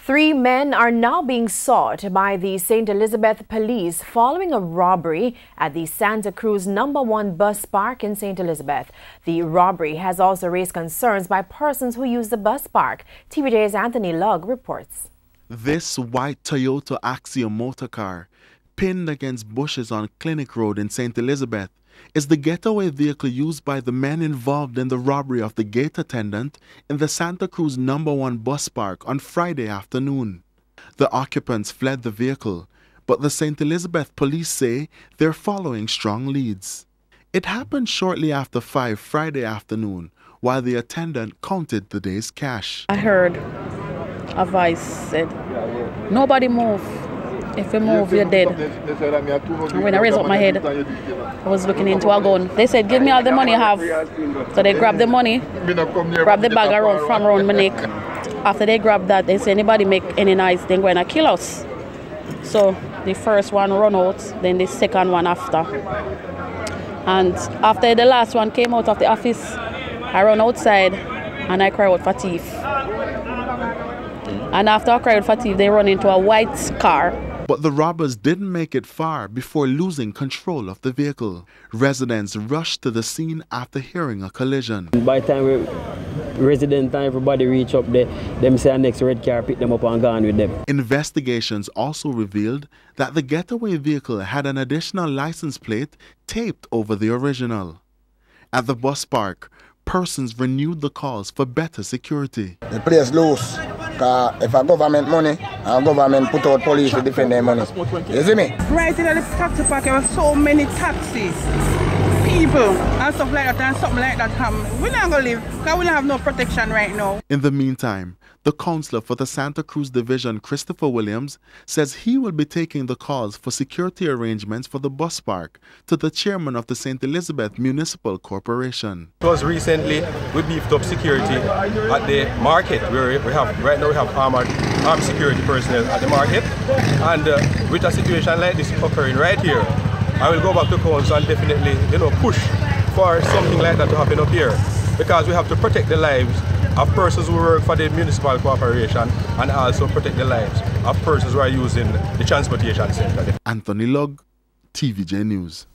3 men are now being sought by the St. Elizabeth Police following a robbery at the Santa Cruz #1 bus park in St. Elizabeth. The robbery has also raised concerns by persons who use the bus park. TVJ's Anthony LUGG reports. This white Toyota Axiom motor car, pinned against bushes on Clinic Road in St. Elizabeth, is the getaway vehicle used by the men involved in the robbery of the gate attendant in the Santa Cruz #1 bus park on Friday afternoon. The occupants fled the vehicle, but the St. Elizabeth police say they're following strong leads. It happened shortly after 5 Friday afternoon, while the attendant counted the day's cash. I heard a voice said, "Nobody move. If you move, you're dead." And when I raised up my head, I was looking into a gun. They said, "Give me all the money you have." So they grabbed the money, grabbed the bag from around my neck. After they grabbed that, they said, "Anybody make any noise, they're going to kill us." So the first one run out, then the second one after. And after the last one came out of the office, I run outside and I cry out for thief. And after I cried out for thief, they run into a white car. But the robbers didn't make it far before losing control of the vehicle. Residents rushed to the scene after hearing a collision. By the time residents and everybody reach up there, them say a next red car pick them up and gone with them. Investigations also revealed that the getaway vehicle had an additional license plate taped over the original. At the bus park, persons renewed the calls for better security. The place loose. If a government money, a government put out police to defend their money. You see me? Right in the taxi park, there were so many taxis, people, and stuff like that, and something like that. We're not going to live, because we don't have no protection right now. In the meantime, the councillor for the Santa Cruz Division, Christopher Williams, says he will be taking the calls for security arrangements for the bus park to the chairman of the St. Elizabeth Municipal Corporation. Because recently we beefed up security at the market, where right now we have armed security personnel at the market, and with a situation like this occurring right here, I will go back to council and definitely, push for something like that to happen up here, because we have to protect the lives of persons who work for the municipal corporation and also protect the lives of persons who are using the transportation center. Anthony LUGG, TVJ News.